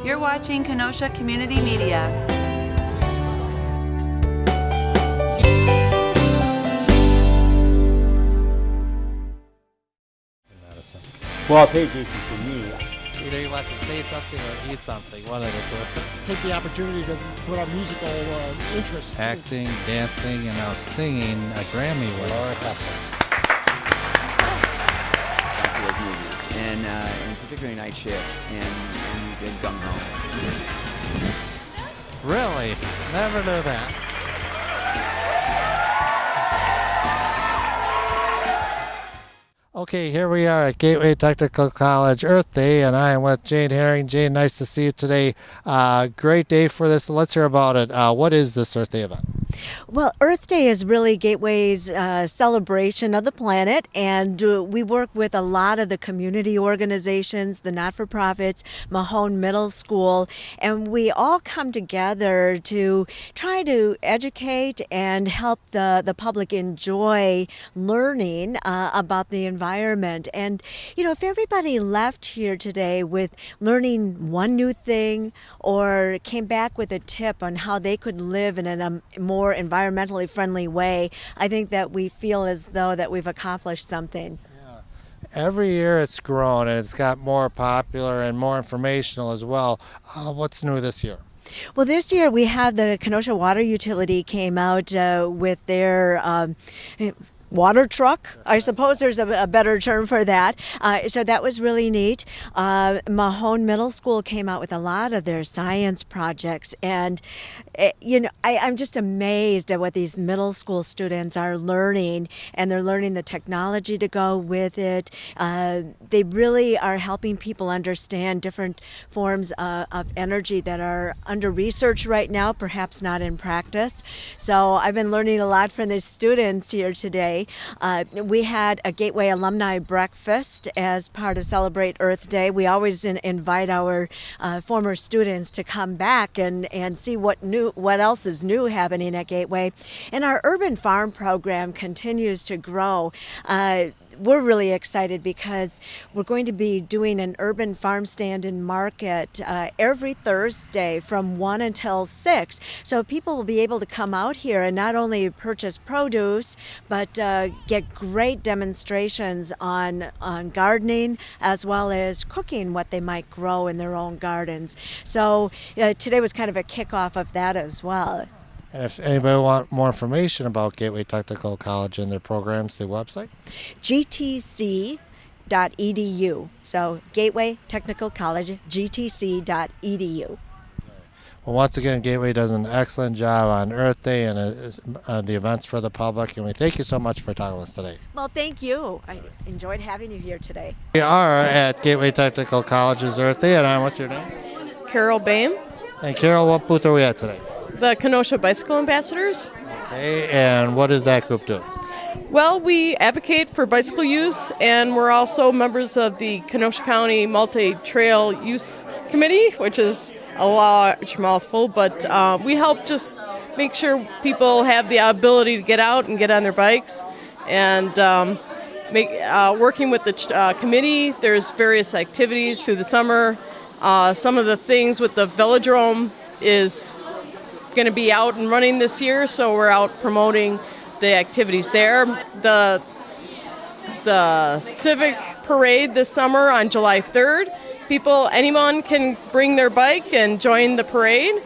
You're watching Kenosha Community Media. Well, I'll tell you, Jason, for me, either he wants to say something or eat something, one of the two. Take the opportunity to put our musical interest. Acting, dancing, and now singing a Grammy winner. After those movies, and particularly Night Shift, and we did Gung Ho. Really? Never knew that. Okay, here we are at Gateway Technical College Earth Day, and I am with Jane Herring. Jane, nice to see you today. Great day for this. Let's hear about it. What is this Earth Day event? Well, Earth Day is really Gateway's celebration of the planet, and we work with a lot of the community organizations, the not-for-profits, Mahone Middle School, and we all come together to try to educate and help the public enjoy learning about the environment. And, you know, if everybody left here today with learning one new thing or came back with a tip on how they could live in a more environmentally friendly way, I think that we feel as though that we've accomplished something. Yeah. Every year it's grown and it's got more popular and more informational as well. What's new this year? Well, this year we have the Kenosha Water Utility came out with their water truck. I suppose there's a better term for that. So that was really neat. Mahone Middle School came out with a lot of their science projects. And, you know, I'm just amazed at what these middle school students are learning. And they're learning the technology to go with it. They really are helping people understand different forms of energy that are under research right now, perhaps not in practice. So I've been learning a lot from the students here today. We had a Gateway alumni breakfast as part of Celebrate Earth Day. We always invite our former students to come back and see what else is new happening at Gateway. And our urban farm program continues to grow. We're really excited because we're going to be doing an urban farm stand and market every Thursday from 1 until 6. So people will be able to come out here and not only purchase produce, but get great demonstrations on gardening as well as cooking what they might grow in their own gardens. So today was kind of a kickoff of that as well. And if anybody want more information about Gateway Technical College and their programs, the website? GTC.edu. So Gateway Technical College, GTC.edu. Well, once again, Gateway does an excellent job on Earth Day and the events for the public, and we thank you so much for talking with us today. Well, thank you. I enjoyed having you here today. We are at Gateway Technical College's Earth Day, and I'm with your name? Carol Boehm. And Carol, what booth are we at today? The Kenosha Bicycle Ambassadors. Okay, and what does that group do? Well, we advocate for bicycle use, and we're also members of the Kenosha County Multi-Trail Use Committee, which is a large mouthful, but we help just make sure people have the ability to get out and get on their bikes. And working with the committee, there's various activities through the summer. Some of the things with the velodrome is going to be out and running this year, so we're out promoting the activities there. The Civic Parade this summer on July 3rd. Anyone can bring their bike and join the parade.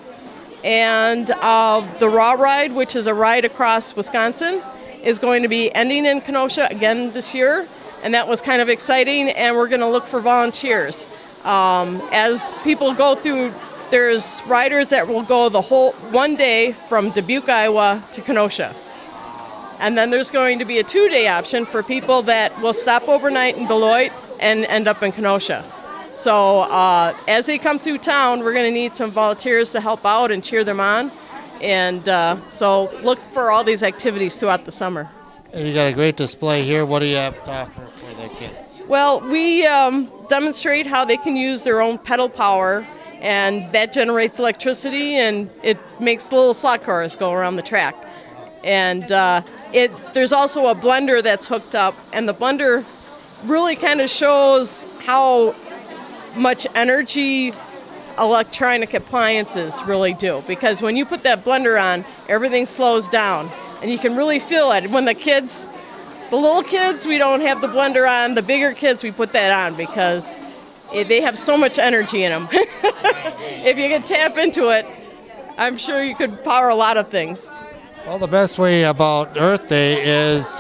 And the Raw Ride, which is a ride across Wisconsin, is going to be ending in Kenosha again this year. And that was kind of exciting, and we're going to look for volunteers. As people go through, there's riders that will go the whole one day from Dubuque, Iowa to Kenosha. And then there's going to be a 2-day option for people that will stop overnight in Beloit and end up in Kenosha. So as they come through town, we're going to need some volunteers to help out and cheer them on. And so look for all these activities throughout the summer. And you got a great display here. What do you have to offer for the kids? Well, we demonstrate how they can use their own pedal power, and that generates electricity, and it makes little slot cars go around the track. And there's also a blender that's hooked up, and the blender really kind of shows how much energy electronic appliances really do, because when you put that blender on, everything slows down, and you can really feel it. When the little kids, we don't have the blender on. The bigger kids, we put that on because they have so much energy in them. If you can tap into it, I'm sure you could power a lot of things. Well, the best way about Earth Day is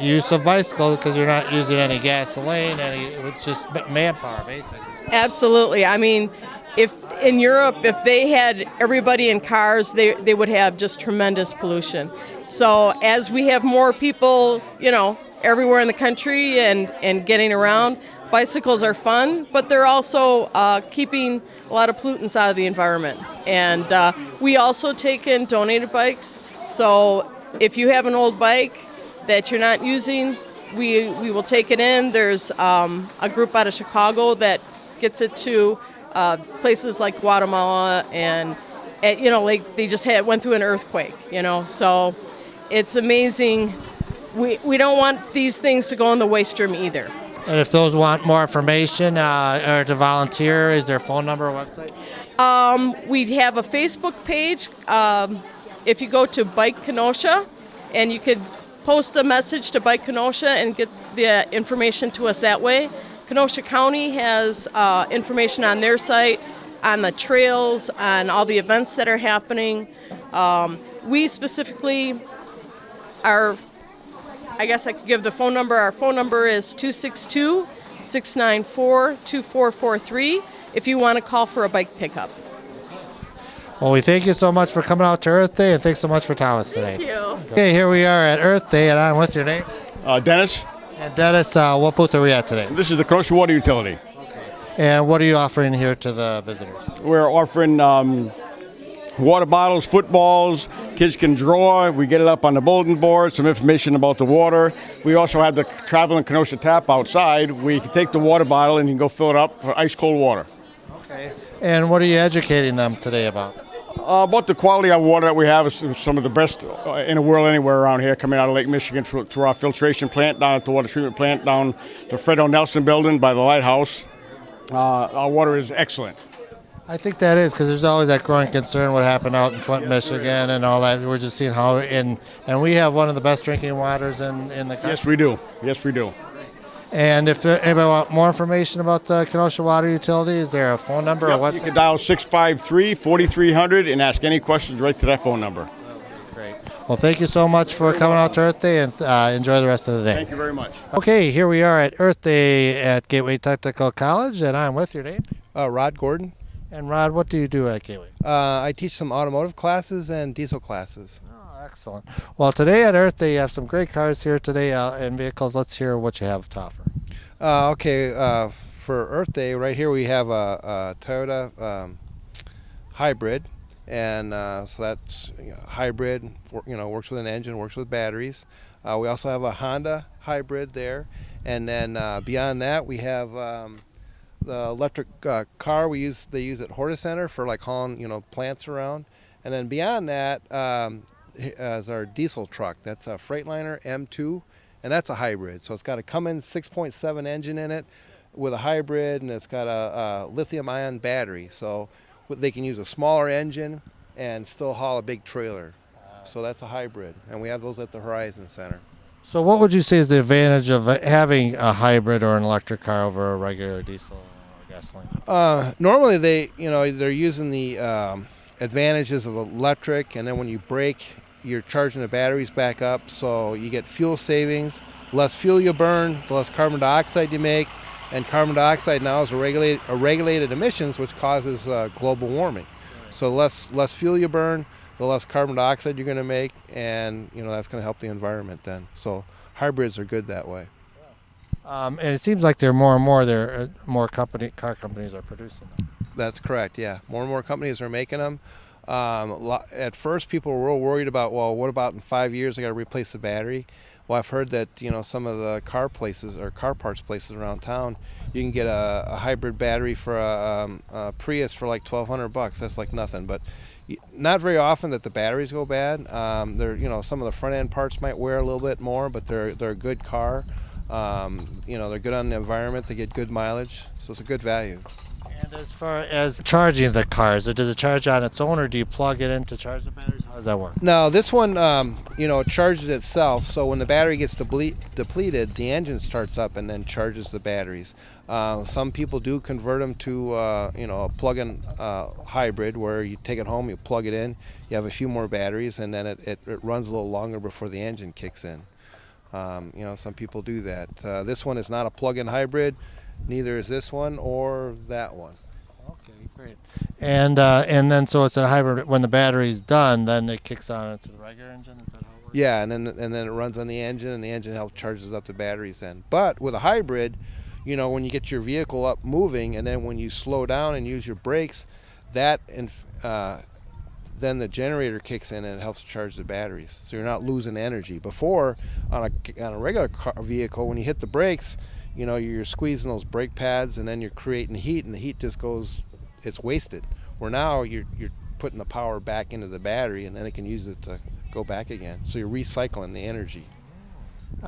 use of bicycles, because you're not using any gasoline, it's just manpower, basically. Absolutely. I mean, if in Europe, if they had everybody in cars, they would have just tremendous pollution. So as we have more people, everywhere in the country and getting around, bicycles are fun, but they're also keeping a lot of pollutants out of the environment. And we also take in donated bikes. So if you have an old bike that you're not using, we will take it in. There's a group out of Chicago that gets it to places like Guatemala, and like they just went through an earthquake. So it's amazing. We don't want these things to go in the waste stream either. And if those want more information or to volunteer, is there a phone number or website? We have a Facebook page. If you go to Bike Kenosha, and you could post a message to Bike Kenosha and get the information to us that way. Kenosha County has information on their site, on the trails, on all the events that are happening. We specifically I guess I could give the phone number. Our phone number is 262-694-2443 if you want to call for a bike pickup. Well, we thank you so much for coming out to Earth Day, and thanks so much for telling us today. Thank you. Okay, here we are at Earth Day, and I'm with your name. Dennis, And Dennis, what booth are we at today? this is the Kenosha Water Utility. And what are you offering here to the visitors? We're offering water bottles, footballs. Kids can draw. We get it up on the bulletin board, some information about the water. We also have the traveling Kenosha tap outside. We can take the water bottle and you can go fill it up for ice cold water. Okay. And what are you educating them today about? About the quality of water that we have is some of the best in the world anywhere around here, coming out of Lake Michigan through our filtration plant, down at the water treatment plant, down the Fredo Nelson building by the lighthouse. Our water is excellent. I think that is, because there's always that growing concern what happened out in Flint, Michigan, and all that. We're just seeing how, and we have one of the best drinking waters in the country. Yes, we do. Yes, we do. And if anybody want more information about the Kenosha Water Utility, is there a phone number or You website? can dial 653-4300 and ask any questions right to that phone number. Great. Well, thank you so much for coming out to Earth Day, and enjoy the rest of the day. Thank you very much. Okay, here we are at Earth Day at Gateway Technical College, and I'm with your name. Rod Gordon. And Rod, what do you do at Gateway? I teach some automotive classes and diesel classes. Oh, excellent. Well, today at Earth Day, you have some great cars here today and vehicles. Let's hear what you have to offer. For Earth Day, right here we have a Toyota hybrid, and so that's hybrid. Works with an engine, works with batteries. We also have a Honda hybrid there, and then beyond that we have the electric car they use at Horta Center for like hauling plants around, and then beyond that is our diesel truck. That's a Freightliner M2. And that's a hybrid, so it's got a Cummins 6.7 engine in it with a hybrid, and it's got a lithium-ion battery, so they can use a smaller engine and still haul a big trailer. So that's a hybrid, and we have those at the Horizon Center. So what would you say is the advantage of having a hybrid or an electric car over a regular diesel or gasoline? Normally they're using the advantages of electric, and then when you brake, you're charging the batteries back up, so you get fuel savings. Less fuel you burn, the less carbon dioxide you make, and carbon dioxide now is a regulated emissions, which causes global warming. So less fuel you burn, the less carbon dioxide you're going to make, and that's going to help the environment then. So hybrids are good that way. And it seems like more and more car companies are producing them. That's correct. Yeah, more and more companies are making them. At first, people were real worried about, well, what about in 5 years I got to replace the battery? Well, I've heard that some of the car places or car parts places around town, you can get a hybrid battery for a Prius for like $1,200. That's like nothing. But not very often that the batteries go bad. Some of the front end parts might wear a little bit more, but they're a good car. They're good on the environment. They get good mileage, so it's a good value. And as far as charging the cars, does it charge on its own, or do you plug it in to charge the batteries? How does that work? No, this one, it charges itself. So when the battery gets depleted, the engine starts up and then charges the batteries. Some people do convert them to, a plug-in hybrid, where you take it home, you plug it in, you have a few more batteries, and then it runs a little longer before the engine kicks in. Some people do that. This one is not a plug-in hybrid. Neither is this one or that one. Okay, great. And then so it's a hybrid. When the battery's done, then it kicks on into the regular engine. Is that how it works? Yeah, and then it runs on the engine, and the engine helps charges up the batteries then. But with a hybrid, when you get your vehicle up moving, and then when you slow down and use your brakes, then the generator kicks in and it helps charge the batteries, so you're not losing energy. Before, on a regular vehicle, when you hit the brakes, you're squeezing those brake pads, and then you're creating heat, and the heat just goes, it's wasted. Where now you're putting the power back into the battery, and then it can use it to go back again. So you're recycling the energy.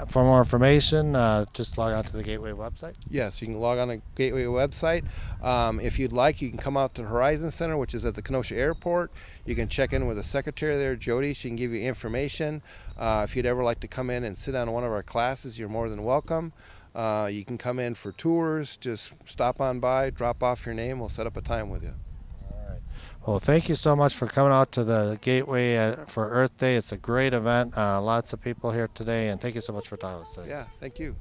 For more information, just log on to the Gateway website. Yes, you can log on to the Gateway website. If you'd like, you can come out to the Horizon Center, which is at the Kenosha Airport. You can check in with the secretary there, Jody. She can give you information. If you'd ever like to come in and sit on one of our classes, you're more than welcome. You can come in for tours. Just stop on by, drop off your name. We'll set up a time with you. All right. Well, thank you so much for coming out to the Gateway for Earth Day. It's a great event. Lots of people here today, and thank you so much for talking to us today. Yeah, thank you.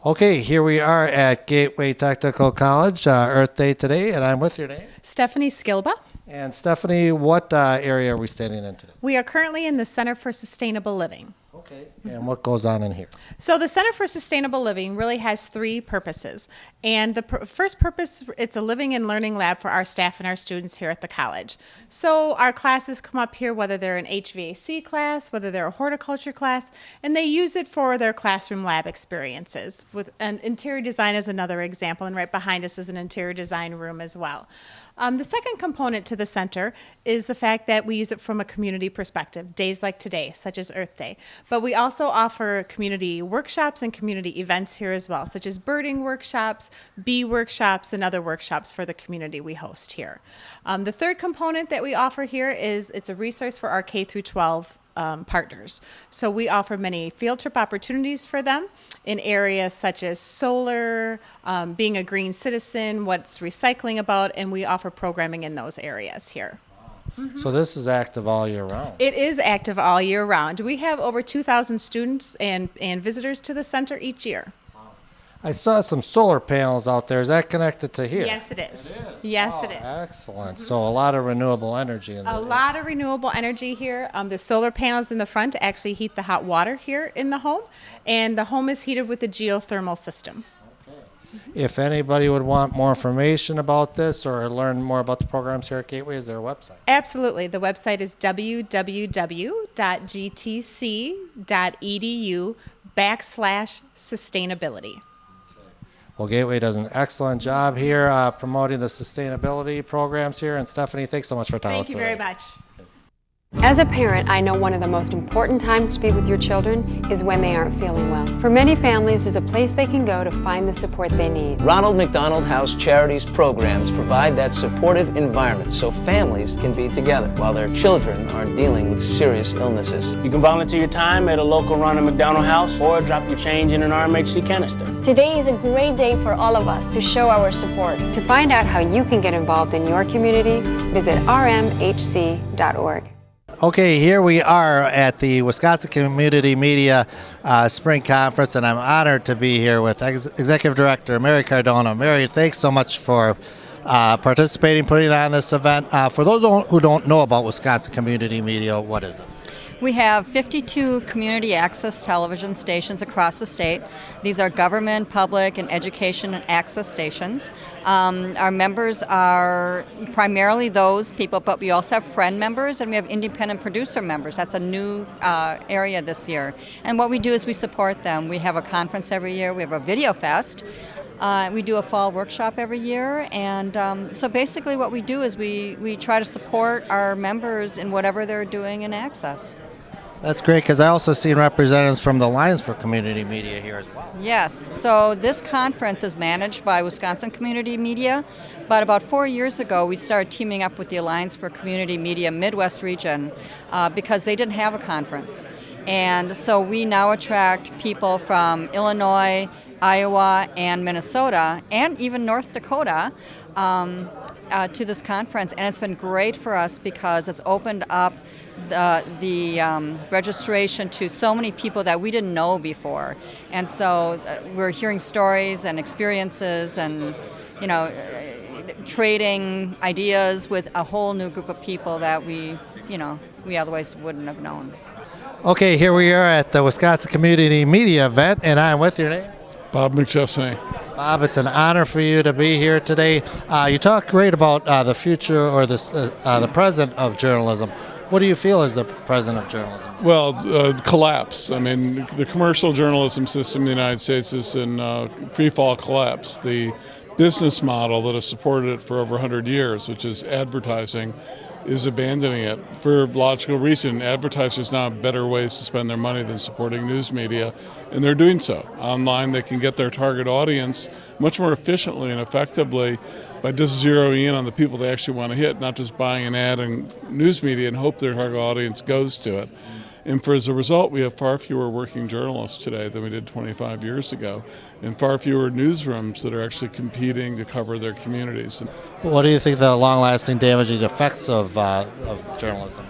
Okay, here we are at Gateway Technical College, Earth Day today, and I'm with your name. Stephanie Skilba. And Stephanie, what area are we standing in today? We are currently in the Center for Sustainable Living. Okay. And what goes on in here? So the Center for Sustainable Living really has three purposes. And the first purpose, it's a living and learning lab for our staff and our students here at the college. So our classes come up here, whether they're an HVAC class, whether they're a horticulture class, and they use it for their classroom lab experiences. And interior design is another example, and right behind us is an interior design room as well. The second component to the center is the fact that we use it from a community perspective, days like today, such as Earth Day. But we also offer community workshops and community events here as well, such as birding workshops, bee workshops, and other workshops for the community we host here. The third component that we offer here is it's a resource for our K through 12 partners. So we offer many field trip opportunities for them in areas such as solar, being a green citizen, what's recycling about, and we offer programming in those areas here. So this is active all year round. It is active all year round. We have over 2,000 students and visitors to the center each year. I saw some solar panels out there. Is that connected to here? Yes, it is. Yes, it is. Excellent. So a lot of renewable energy in there. A lot of renewable energy here. The solar panels in the front actually heat the hot water here in the home, and the home is heated with a geothermal system. If anybody would want more information about this or learn more about the programs here at Gateway, is there a website? Absolutely. The website is www.gtc.edu/sustainability. Well, Gateway does an excellent job here promoting the sustainability programs here. And Stephanie, thanks so much for telling us today. Thank you very much. As a parent, I know one of the most important times to be with your children is when they aren't feeling well. For many families, there's a place they can go to find the support they need. Ronald McDonald House Charities programs provide that supportive environment so families can be together while their children are dealing with serious illnesses. You can volunteer your time at a local Ronald McDonald House or drop your change in an RMHC canister. Today is a great day for all of us to show our support. To find out how you can get involved in your community, visit rmhc.org. Okay, here we are at the Wisconsin Community Media Spring Conference, and I'm honored to be here with Executive Director Mary Cardona. Mary, thanks so much for participating, putting on this event. For those who don't know about Wisconsin Community Media, what is it? We have 52 community access television stations across the state. These are government, public, and education and access stations. Our members are primarily those people, but we also have friend members and we have independent producer members. That's a new area this year. And what we do is we support them. We have a conference every year. We have a video fest. We do a fall workshop every year, and so basically what we do is we try to support our members in whatever they're doing in access. That's great, because I also seen representatives from the Alliance for Community Media here as well. Yes, so this conference is managed by Wisconsin Community Media, but about 4 years ago we started teaming up with the Alliance for Community Media Midwest region because they didn't have a conference. And so we now attract people from Illinois, Iowa, and Minnesota, and even North Dakota to this conference. And it's been great for us because it's opened up the registration to so many people that we didn't know before. And so we're hearing stories and experiences and, trading ideas with a whole new group of people that we otherwise wouldn't have known. Okay, here we are at the Wisconsin Community Media event, and I'm with your name? Bob McChesney. Bob, it's an honor for you to be here today. You talk great about the future or the present of journalism. What do you feel is the present of journalism? Well, collapse. I mean, the commercial journalism system in the United States is in free-fall collapse. The business model that has supported it for over 100 years, which is advertising, is abandoning it for logical reason. Advertisers now have better ways to spend their money than supporting news media, and they're doing so. Online, they can get their target audience much more efficiently and effectively by just zeroing in on the people they actually want to hit, not just buying an ad in news media and hope their target audience goes to it. And as a result, we have far fewer working journalists today than we did 25 years ago, and far fewer newsrooms that are actually competing to cover their communities. What do you think the long-lasting damaging effects of journalism,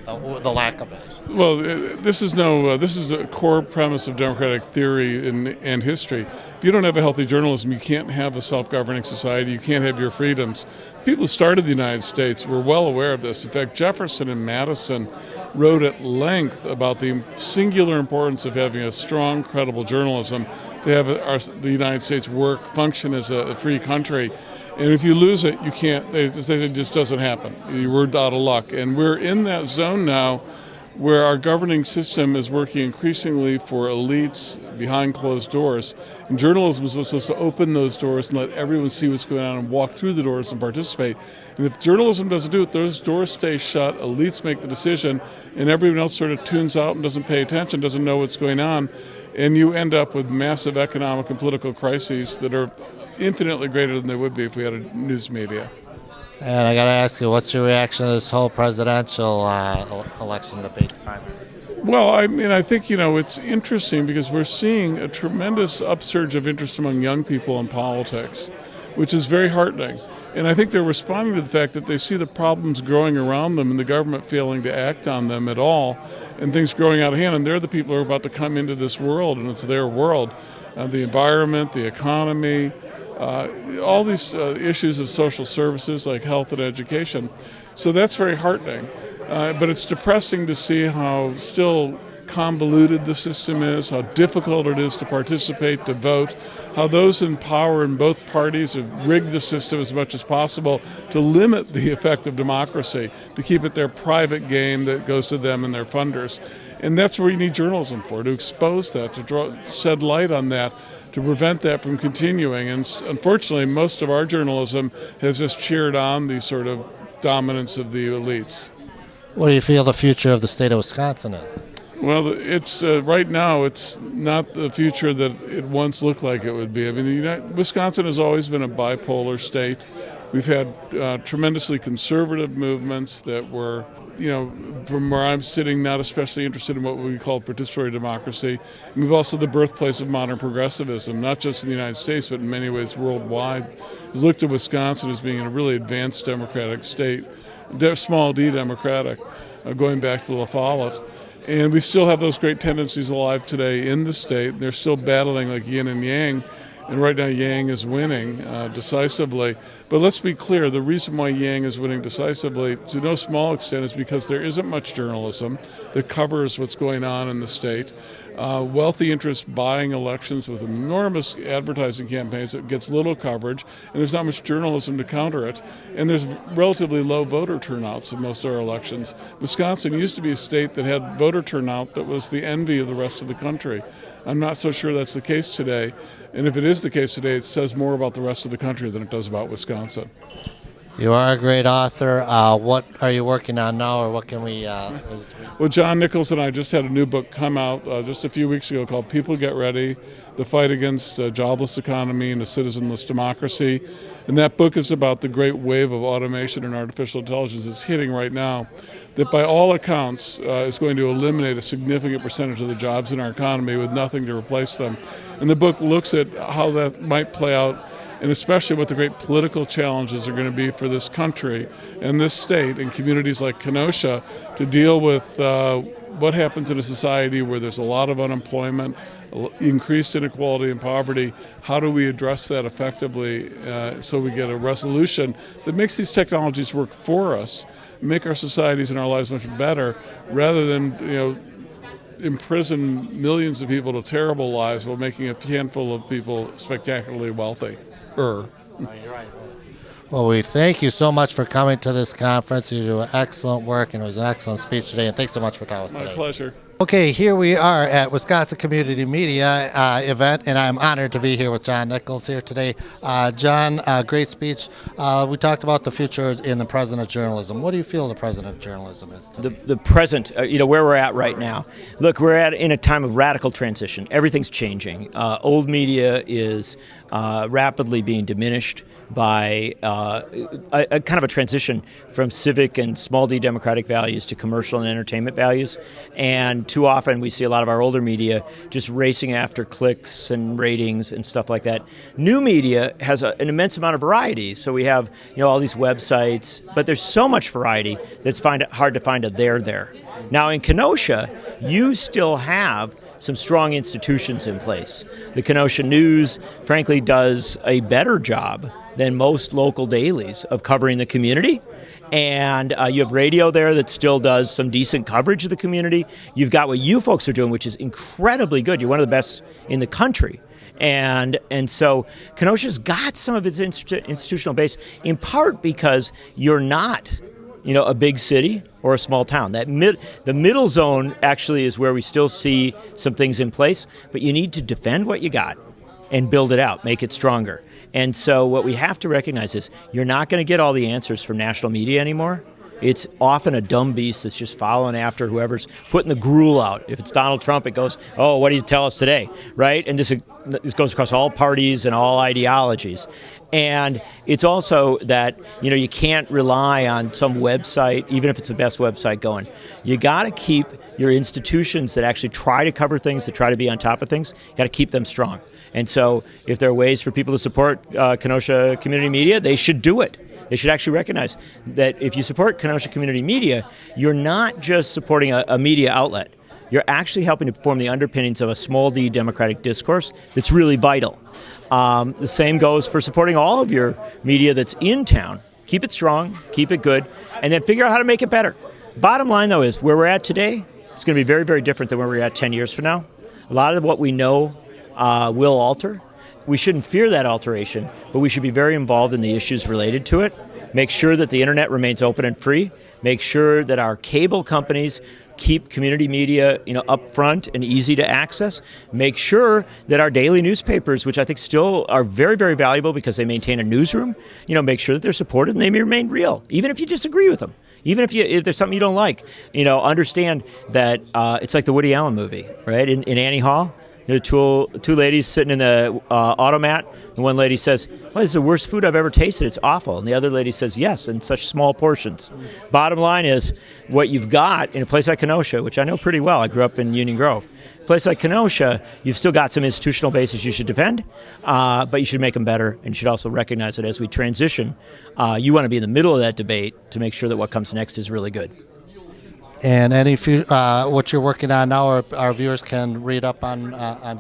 the lack of it? Well, this is a core premise of democratic theory and history. If you don't have a healthy journalism, you can't have a self-governing society, you can't have your freedoms. People who started the United States were well aware of this. In fact, Jefferson and Madison wrote at length about the singular importance of having a strong, credible journalism to have the United States function as a free country. And if you lose it, you can't. They say it just doesn't happen. We're out of luck. And we're in that zone now where our governing system is working increasingly for elites behind closed doors. And journalism is supposed to open those doors and let everyone see what's going on and walk through the doors and participate. And if journalism doesn't do it, those doors stay shut, elites make the decision, and everyone else sort of tunes out and doesn't pay attention, doesn't know what's going on. And you end up with massive economic and political crises that are infinitely greater than they would be if we had a news media. And I got to ask you, what's your reaction to this whole presidential election debates primary? Well, I think, it's interesting because we're seeing a tremendous upsurge of interest among young people in politics, which is very heartening. And I think they're responding to the fact that they see the problems growing around them and the government failing to act on them at all, and things growing out of hand. And they're the people who are about to come into this world, and it's their world. The environment, the economy, all these issues of social services like health and education. So that's very heartening. But it's depressing to see how still convoluted the system is, how difficult it is to participate, to vote, how those in power in both parties have rigged the system as much as possible to limit the effect of democracy, to keep it their private game that goes to them and their funders. And that's where you need journalism for, to expose that, to shed light on that, to prevent that from continuing. And unfortunately, most of our journalism has just cheered on the sort of dominance of the elites. What do you feel the future of the state of Wisconsin is? Well, it's right now it's not the future that it once looked like it would be. I mean, Wisconsin has always been a bipolar state. We've had tremendously conservative movements that were, from where I'm sitting, not especially interested in what we call participatory democracy. And we've also the birthplace of modern progressivism, not just in the United States, but in many ways worldwide. Has looked at Wisconsin as being a really advanced democratic state, small d democratic, going back to La Follette. And we still have those great tendencies alive today in the state. They're still battling like yin and yang. And right now, Yang is winning decisively. But let's be clear, the reason why Yang is winning decisively, to no small extent, is because there isn't much journalism that covers what's going on in the state. Wealthy interests buying elections with enormous advertising campaigns that gets little coverage, and there's not much journalism to counter it. And there's relatively low voter turnouts in most of our elections. Wisconsin used to be a state that had voter turnout that was the envy of the rest of the country. I'm not so sure that's the case today. And if it is the case today, it says more about the rest of the country than it does about Wisconsin. You are a great author. What are you working on now, or what can we? Well, John Nichols and I just had a new book come out just a few weeks ago called People Get Ready, The Fight Against a Jobless Economy and a Citizenless Democracy. And that book is about the great wave of automation and artificial intelligence that's hitting right now, that by all accounts is going to eliminate a significant percentage of the jobs in our economy with nothing to replace them. And the book looks at how that might play out, and especially what the great political challenges are going to be for this country and this state and communities like Kenosha to deal with what happens in a society where there's a lot of unemployment, increased inequality and poverty. How do we address that effectively so we get a resolution that makes these technologies work for us, make our societies and our lives much better, rather than imprison millions of people to terrible lives while making a handful of people spectacularly wealthy. You're right. Well, we thank you so much for coming to this conference. You do excellent work, and it was an excellent speech today, and thanks so much for telling us today. My pleasure. Okay, here we are at Wisconsin Community Media event, and I'm honored to be here with John Nichols here today. John, great speech. We talked about the future in the present of journalism. What do you feel the present of journalism is today? The present, where we're at right now. Look, we're in a time of radical transition. Everything's changing. Old media is rapidly being diminished by a kind of a transition from civic and small d democratic values to commercial and entertainment values. And too often we see a lot of our older media just racing after clicks and ratings and stuff like that. New media has an immense amount of variety. So we have all these websites, but there's so much variety that's hard to find a there. Now in Kenosha, you still have some strong institutions in place. The Kenosha News, frankly, does a better job than most local dailies of covering the community. And you have radio there that still does some decent coverage of the community. You've got what you folks are doing, which is incredibly good. You're one of the best in the country. And so Kenosha's got some of its institutional base, in part because you're not a big city or a small town. The middle zone actually is where we still see some things in place, but you need to defend what you got and build it out, make it stronger. And so what we have to recognize is you're not going to get all the answers from national media anymore. It's often a dumb beast that's just following after whoever's putting the gruel out. If it's Donald Trump, it goes, oh, what do you tell us today, right? And this goes across all parties and all ideologies. And it's also that, you can't rely on some website, even if it's the best website going. You got to keep your institutions that actually try to cover things, that try to be on top of things, got to keep them strong. And so if there are ways for people to support Kenosha Community Media, they should do it. They should actually recognize that if you support Kenosha Community Media, you're not just supporting a media outlet. You're actually helping to form the underpinnings of a small d democratic discourse that's really vital. The same goes for supporting all of your media that's in town. Keep it strong, keep it good, and then figure out how to make it better. Bottom line, though, is where we're at today, it's going to be very, very different than where we're at 10 years from now. A lot of what we know will alter. We shouldn't fear that alteration, but we should be very involved in the issues related to it. Make sure that the internet remains open and free. Make sure that our cable companies keep community media, up front and easy to access. Make sure that our daily newspapers, which I think still are very, very valuable because they maintain a newsroom, make sure that they're supported and they remain real, even if you disagree with them. Even if there's something you don't like, understand that it's like the Woody Allen movie, right? In Annie Hall, two ladies sitting in the automat, and one lady says, "Well, this is the worst food I've ever tasted. It's awful." And the other lady says, "Yes, in such small portions." Bottom line is, what you've got in a place like Kenosha, which I know pretty well, I grew up in Union Grove. A place like Kenosha, you've still got some institutional bases you should defend, but you should make them better, and you should also recognize that as we transition, you want to be in the middle of that debate to make sure that what comes next is really good. And what you're working on now, our viewers can read up on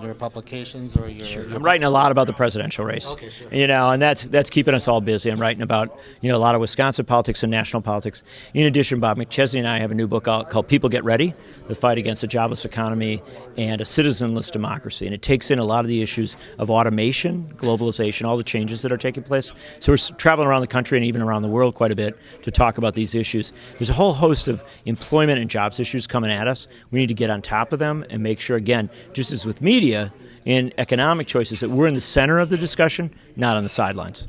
your publications or your. Sure. I'm writing a lot about the presidential race. Okay, sure. And that's keeping us all busy. I'm writing about a lot of Wisconsin politics and national politics. In addition, Bob McChesney and I have a new book out called "People Get Ready: The Fight Against a Jobless Economy and a Citizenless Democracy," and it takes in a lot of the issues of automation, globalization, all the changes that are taking place. So we're traveling around the country and even around the world quite a bit to talk about these issues. There's a whole host of employment and jobs issues coming at us. We need to get on top of them and make sure, again, just as with media, in economic choices, that we're in the center of the discussion, not on the sidelines.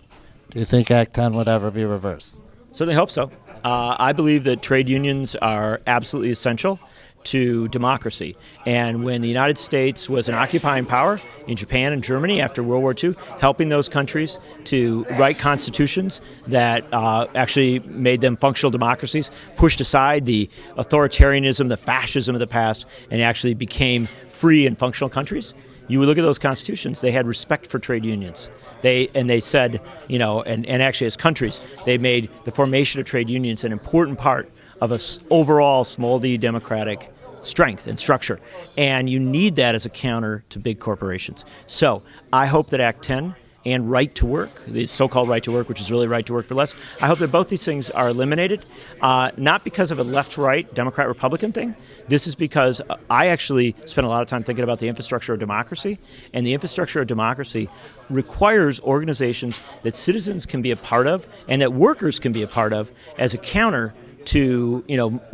Do you think Act 10 would ever be reversed? Certainly hope so. I believe that trade unions are absolutely essential to democracy. And when the United States was an occupying power in Japan and Germany after World War II, helping those countries to write constitutions that actually made them functional democracies, pushed aside the authoritarianism, the fascism of the past, and actually became free and functional countries. You would look at those constitutions, they had respect for trade unions. They said, and actually as countries, they made the formation of trade unions an important part of an overall small d democratic strength and structure. And you need that as a counter to big corporations. So I hope that Act 10 and right to work, the so-called right to work, which is really right to work for less, I hope that both these things are eliminated, not because of a left-right, Democrat-Republican thing. This is because I actually spent a lot of time thinking about the infrastructure of democracy, and the infrastructure of democracy requires organizations that citizens can be a part of and that workers can be a part of as a counter to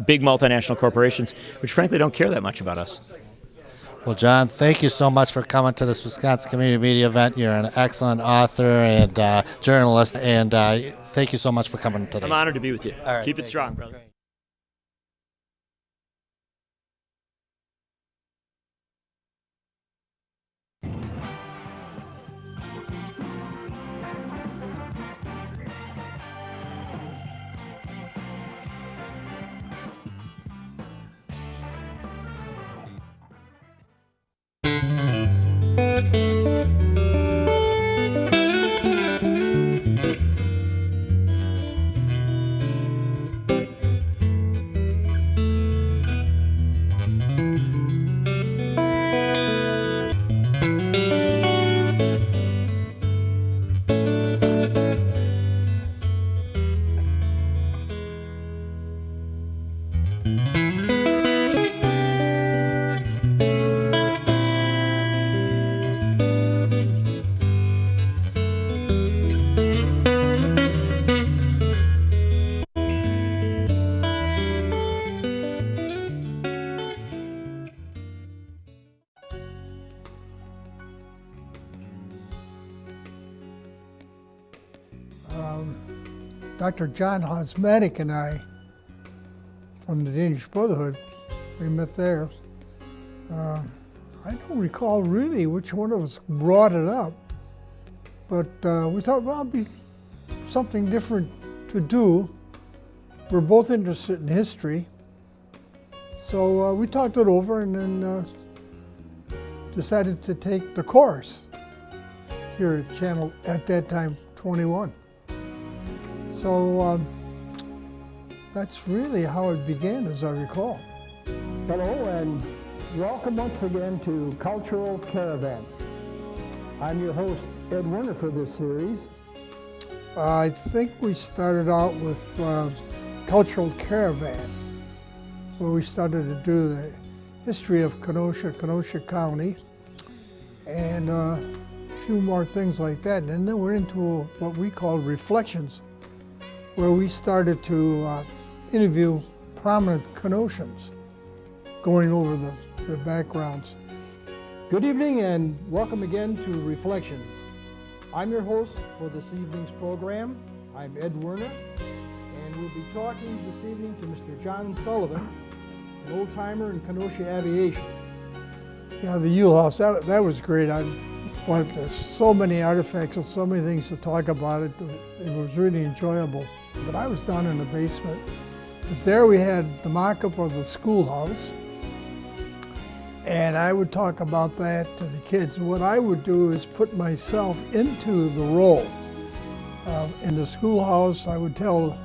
big multinational corporations, which frankly don't care that much about us. Well, John, thank you so much for coming to this Wisconsin Community Media event. You're an excellent author and journalist, and thank you so much for coming today. I'm honored to be with you. All right, Keep it strong, brother. Great. Dr. John Hosmatic and I, from the Danish Brotherhood, we met there. I don't recall really which one of us brought it up, but we thought, well, it'd be something different to do. We're both interested in history, so we talked it over and then decided to take the course here at Channel, at that time, 21. So that's really how it began, as I recall. Hello, and welcome once again to Cultural Caravan. I'm your host, Ed Werner, for this series. I think we started out with Cultural Caravan, where we started to do the history of Kenosha County, and a few more things like that. And then we're into what we call Reflections, where we started to interview prominent Kenoshans, going over the backgrounds. Good evening and welcome again to Reflections. I'm your host for this evening's program. I'm Ed Werner, and we'll be talking this evening to Mr. John Sullivan, an old-timer in Kenosha aviation. Yeah, the Yule House, that was great. There's so many artifacts and so many things to talk about. It was really enjoyable. But I was down in the basement. But there we had the mock-up of the schoolhouse, and I would talk about that to the kids. What I would do is put myself into the role. In the schoolhouse, I would tell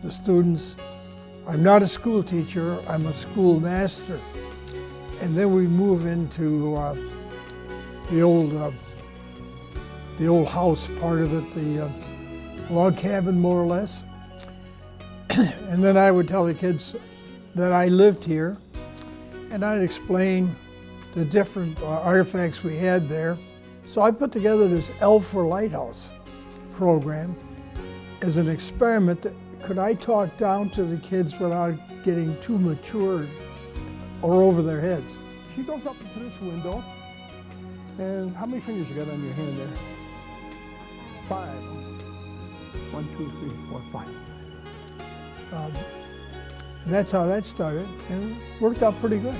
the students, I'm not a school teacher, I'm a schoolmaster. And then we move into the old house part of it, the log cabin, more or less. And then I would tell the kids that I lived here, and I'd explain the different artifacts we had there. So I put together this L for Lighthouse program as an experiment that could I talk down to the kids without getting too mature or over their heads. She goes up to this window, and how many fingers you got on your hand there? 5. 1, 2, 3, 4, 5. That's how that started, and it worked out pretty good.